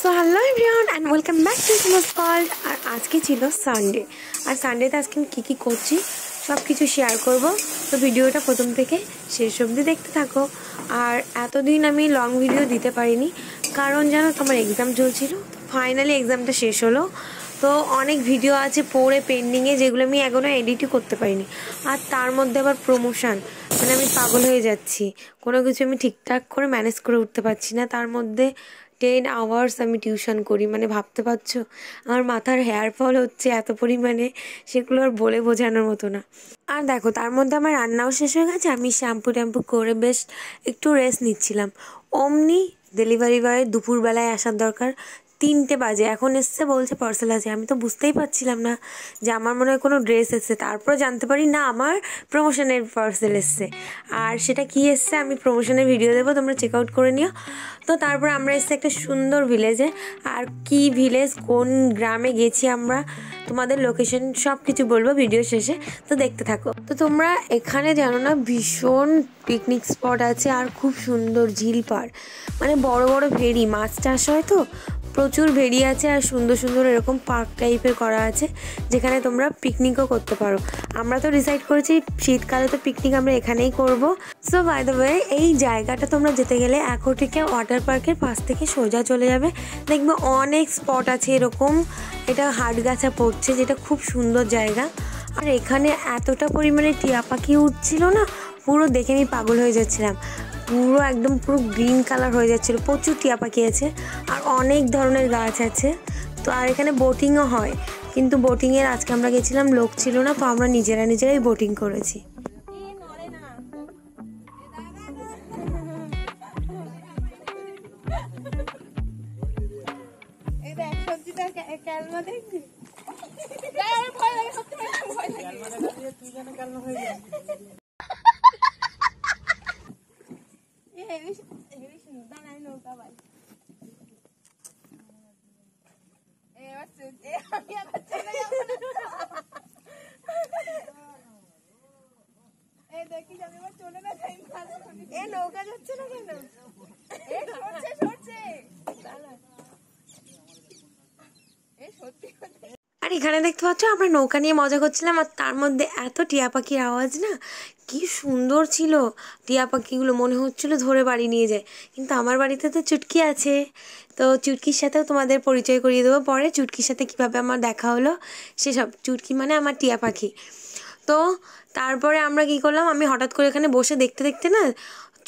So hello everyone and welcome back to Sum's world. আর আজকে ছিল সানডে, আর সানডেতে আজকে আমি কী করছি সব কিছু শেয়ার করব। তো ভিডিওটা প্রথম থেকে শেষ অবধি দেখতে থাকো। আর এতদিন আমি লং ভিডিও দিতে পারিনি, কারণ জানো তোমার এক্সাম চলছিল। ফাইনালি এক্সামটা শেষ হলো, তো অনেক ভিডিও আছে পড়ে পেন্ডিংয়ে, যেগুলো আমি এখনও এডিটই করতে পারিনি। আর তার মধ্যে আবার প্রমোশন, মানে আমি পাগল হয়ে যাচ্ছি। কোনো কিছু আমি ঠিকঠাক করে ম্যানেজ করে উঠতে পারছি না। তার মধ্যে 10 আওয়ার্স আমি টিউশন করি, মানে ভাবতে পারছো আমার মাথার হেয়ার ফল হচ্ছে এত পরিমাণে, সেগুলো আর বলে বোঝানোর মতো না। আর দেখো তার মধ্যে আমার রান্নাও শেষ হয়ে গেছে, আমি শ্যাম্পু ট্যাম্পু করে বেশ একটু রেস্ট নিচ্ছিলাম। অমনি ডেলিভারি বয়ের দুপুরবেলায় আসার দরকার, 3টে বাজে, এখন এসছে বলছে পার্সেল আছে। আমি তো বুঝতেই পারছিলাম না যে আমার মনে হয় কোনো ড্রেস এসছে, তারপর জানতে পারি না আমার প্রমোশনের পার্সেল এসছে। আর সেটা কি এসছে আমি প্রমোশনের ভিডিও দেবো, তোমরা চেক আউট করে নিও। তো তারপর আমরা এসছি একটা সুন্দর ভিলেজে। আর কি ভিলেজ, কোন গ্রামে গেছি আমরা, তোমাদের লোকেশন সব কিছু বলবো ভিডিও শেষে, তো দেখতে থাকো। তো তোমরা এখানে জানো না ভীষণ পিকনিক স্পট আছে, আর খুব সুন্দর ঝিল পাড়, মানে বড় বড় ভেড়ি, মাছ চাষ হয় তো প্রচুর ভেড়ি আছে। আর সুন্দর সুন্দর এরকম পার্ক টাইপের করা আছে, যেখানে তোমরা পিকনিকও করতে পারো। আমরা তো ডিসাইড করেছি শীতকালে তো পিকনিক আমরা এখানেই করব। সো বাই দ্য ওয়ে, এই জায়গাটা তোমরা যেতে গেলে অ্যাকোয়াটিকা ওয়াটার পার্কের পাশ থেকে সোজা চলে যাবে, দেখবে অনেক স্পট আছে এরকম। এটা হাটগাছা পড়ছে, যেটা খুব সুন্দর জায়গা। আর এখানে এতটা পরিমাণে টিয়া পাখি উঠছিল না, পুরো দেখে আমি পাগল হয়ে যাচ্ছিলাম। পুরো একদম পুরো গ্রিন কালার হয়ে যাচ্ছিলো, প্রচুর টিয়া পাখি আছে আর অনেক ধরনের গাছ আছে। তো আর এখানে বোটিংও হয়, কিন্তু বোটিংয়ের আজকে আমরা গেছিলাম, লোক ছিল না, তো আমরা নিজেরাই বোটিং করেছি। নৌকা যাচ্ছে না কেন? আর এখানে দেখতে পাচ্ছ আমরা নৌকা নিয়ে মজা করছিলাম, আর তার মধ্যে এত টিয়া পাখির আওয়াজ না, কি সুন্দর ছিল। টিয়া পাখিগুলো মনে হচ্ছিলো ধরে বাড়ি নিয়ে যায়, কিন্তু আমার বাড়িতে তো চুটকি আছে, তো চুটকির সাথেও তোমাদের পরিচয় করিয়ে দেবো পরে, চুটকির সাথে কীভাবে আমার দেখা হলো সেসব। চুটকি মানে আমার টিয়া পাখি। তো তারপরে আমরা কী করলাম, আমি হঠাৎ করে এখানে বসে দেখতে দেখতে না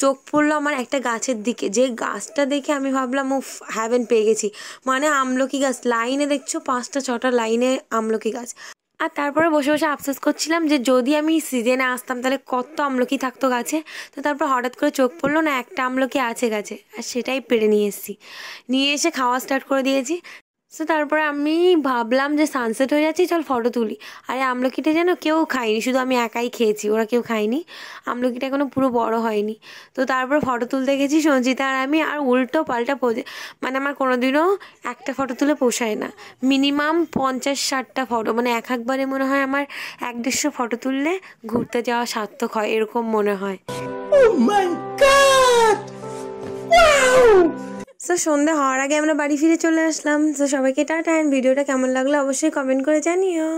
চোখ পড়লো আমার একটা গাছের দিকে, যে গাছটা দেখে আমি ভাবলাম উফ হ্যাভেন পেয়ে গেছি। মানে আমলকি গাছ, লাইনে দেখছো 5টা 6টা লাইনে আমলকি গাছ। আর তারপরে বসে বসে আফসোস করছিলাম যে যদি আমি সিজনে আসতাম তাহলে কত আমলকি থাকতো গাছে। তো তারপর হঠাৎ করে চোখ পড়লো না একটা আমলকি আছে গাছে, আর সেটাই পেড়ে নিয়ে এসেছি, নিয়ে এসে খাওয়া স্টার্ট করে দিয়েছি। তো তারপরে আমি ভাবলাম যে সানসেট হয়ে যাচ্ছে, চল ফটো তুলি। আরে আমলকিটা যেন কেউ খায়নি, শুধু আমি একাই খেয়েছি, ওরা কেউ খায়নি। আমলকিটা এখনো পুরো বড় হয়নি। তো তারপর ফটো তুলতে গেছি সঞ্চিতা আর আমি, আর উল্টো পাল্টা পোজে, মানে আমার কোনোদিনও একটা ফটো তুলে পোষায় না, মিনিমাম 50-60টা ফটো, মানে একবারে মনে হয় আমার 150 ফটো তুললে ঘুরতে যাওয়া সার্থক হয়, এরকম মনে হয়। সো সন্ধ্যা হওয়ার আগে আমরা বাড়ি ফিরে চলে আসলাম। সো সবাইকে টাটা, অ্যান্ড ভিডিওটা কেমন লাগলো অবশ্যই কমেন্ট করে জানিও।